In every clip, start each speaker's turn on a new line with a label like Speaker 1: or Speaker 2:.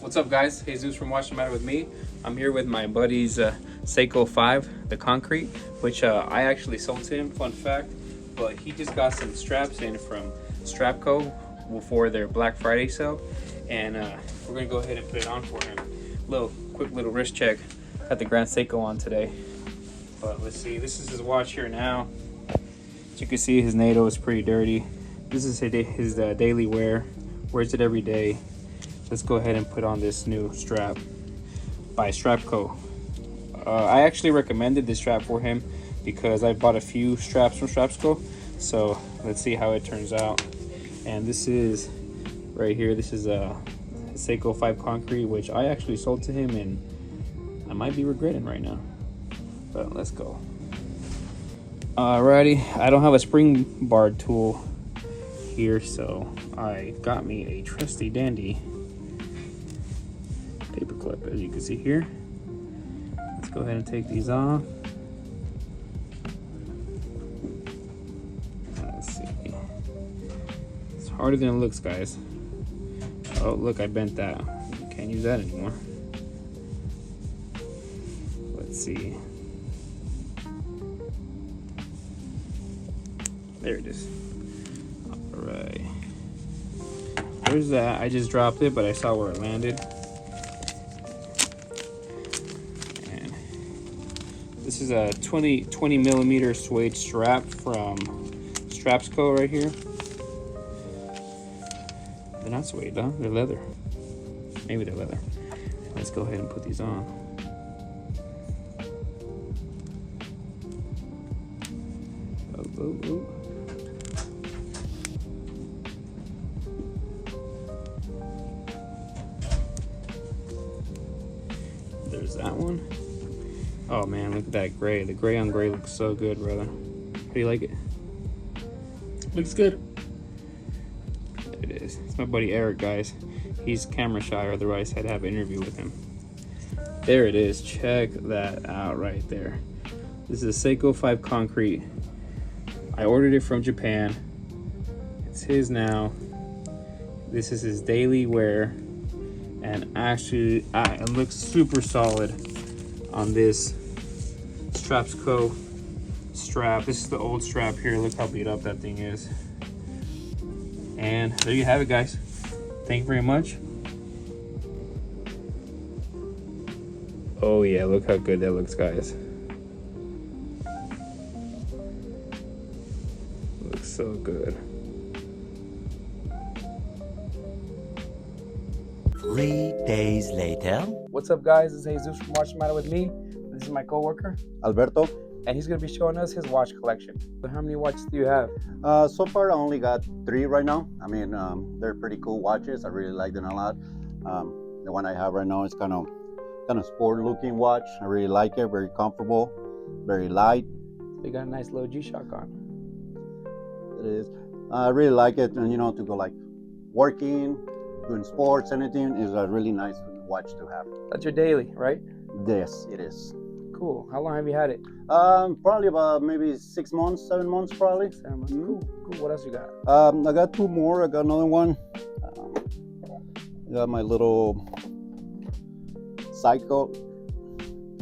Speaker 1: What's up, guys? Jesus from Watch the Matter with me. I'm here with my buddy's Seiko 5, the concrete, which I actually sold to him, fun fact. But he just got some straps in from Strapco for their Black Friday sale. And we're going to go ahead and put it on for him. Quick little wrist check. Got the Grand Seiko on today. But let's see, this is his watch here now. As you can see, his NATO is pretty dirty. This is his daily wear. Wears it every day. Let's go ahead and put on this new strap by Strapco. I actually recommended this strap for him because I bought a few straps from Strapco. So let's see how it turns out. And this is right here. This is a Seiko 5 concrete, which I actually sold to him, and I might be regretting right now. But let's go. Alrighty, I don't have a spring bar tool here, so I got me a trusty dandy paper clip, as you can see here. Let's go ahead and take these off. Let's see. It's harder than it looks, guys. Oh, look, I bent that. Can't use that anymore. Let's see. There it is. All right. There's that. I just dropped it, but I saw where it landed. And this is a 20 millimeter suede strap from Strapco right here. They're not suede though, they're leather. Maybe they're leather. Let's go ahead and put these on. Oh. There's that one. Oh man, look at that gray. The gray on gray looks so good, brother. How do you like it? Looks good. There it is. It's my buddy Eric, guys. He's camera shy, otherwise I'd have an interview with him. There it is. Check that out right there. This is a Seiko 5 concrete. I ordered it from Japan. It's his now. This is his daily wear. And actually, it looks super solid on this Strapco strap. This is the old strap here. Look how beat up that thing is. And there you have it, guys. Thank you very much. Oh yeah, look how good that looks, guys. Looks so good.
Speaker 2: 3 days later.
Speaker 1: What's up, guys? This is Jesus from Watch the Matter with me. This is my coworker
Speaker 3: Alberto.
Speaker 1: and he's going to be showing us his watch collection. So how many watches do you have?
Speaker 3: So far I only got 3 right now. I mean, they're pretty cool watches. I really like them a lot. The one I have right now is kind of sport looking watch. I really like it. Very comfortable, very light.
Speaker 1: You got a nice little G-Shock on.
Speaker 3: It is. I really like it, and to go like working, doing sports, anything is a really nice watch to have.
Speaker 1: That's your daily, right?
Speaker 3: Yes, it is.
Speaker 1: Cool. How long have you had it?
Speaker 3: Probably about maybe 6 months, 7 monns probably.
Speaker 1: 7 months. Cool. What else you got?
Speaker 3: I got 2 more. I got another one. I got my little Seiko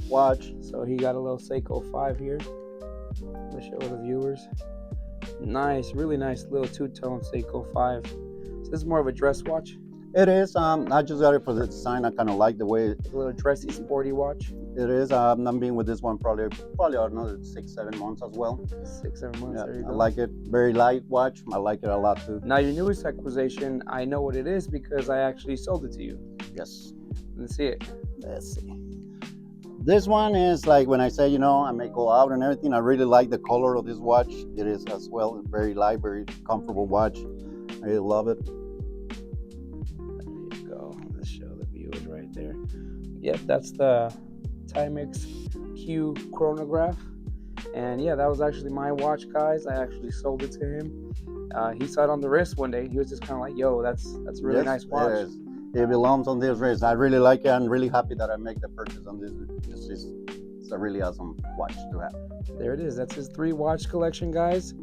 Speaker 3: watch.
Speaker 1: So he got a little Seiko 5 here. Let's show the viewers. Nice, really nice little two-tone Seiko 5. So this is more of a dress watch.
Speaker 3: It is. I just got it for the design. I kind of like the way
Speaker 1: A little dressy, sporty watch.
Speaker 3: it is. I'm being with this one probably another 6-7 months as well.
Speaker 1: 6-7 months.
Speaker 3: Yeah,
Speaker 1: There you
Speaker 3: I
Speaker 1: go.
Speaker 3: like it. Very light watch. I like it a lot too.
Speaker 1: Now your newest acquisition, I know what it is because I actually sold it to you.
Speaker 3: Yes.
Speaker 1: Let's see it.
Speaker 3: Let's see. This one is like when I say, I may go out and everything. I really like the color of this watch. It is as well very light, very comfortable watch. I really love it.
Speaker 1: There you go. Let's show the viewers right there. Yep, that's the Timex Q chronograph. And yeah, that was actually my watch, guys. I actually sold it to him. He saw it on the wrist one day. He was just kind of like, yo, that's a really nice watch.
Speaker 3: It is. It belongs on this wrist. I really like it. I'm really happy that I make the purchase on this. It's a really awesome watch to have.
Speaker 1: There it is. That's his 3 watch collection, guys.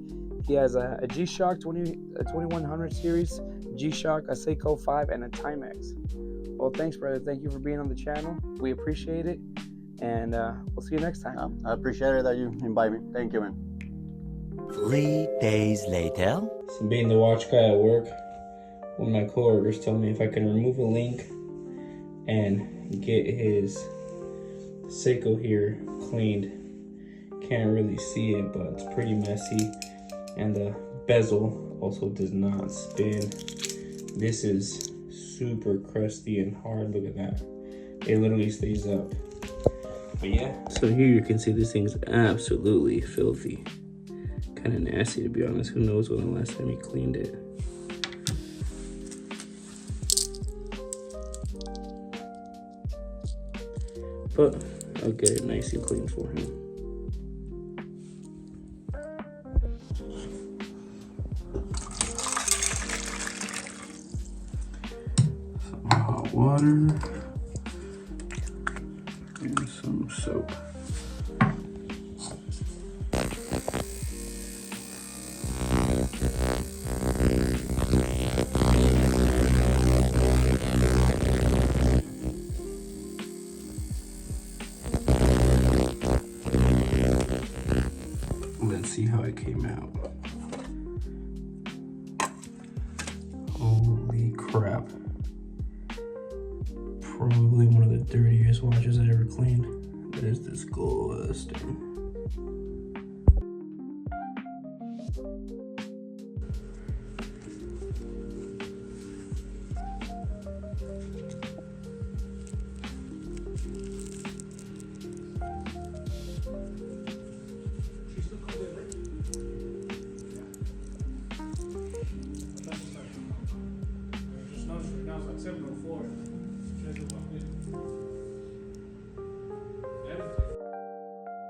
Speaker 1: He has a G-Shock 2100 series, G-Shock, a Seiko 5, and a Timex. Well, thanks, brother. Thank you for being on the channel. We appreciate it. And we'll see you next time.
Speaker 3: I appreciate it that you invite me. Thank you, man.
Speaker 2: 3 days later.
Speaker 1: So being the watch guy at work, one of my coworkers told me if I can remove a link and get his Seiko here cleaned. Can't really see it, but it's pretty messy. And the bezel also does not spin. This is super crusty and hard. Look at that. It literally stays up. But yeah. So here you can see this thing's absolutely filthy. Kind of nasty, to be honest. Who knows when the last time he cleaned it. But I'll get it nice and clean for him. Some hot water and some soap. Let's see how it came out. Holy crap. Probably one of the dirtiest watches I ever cleaned. That is disgusting.
Speaker 4: Just noticed right now it's like 7:04.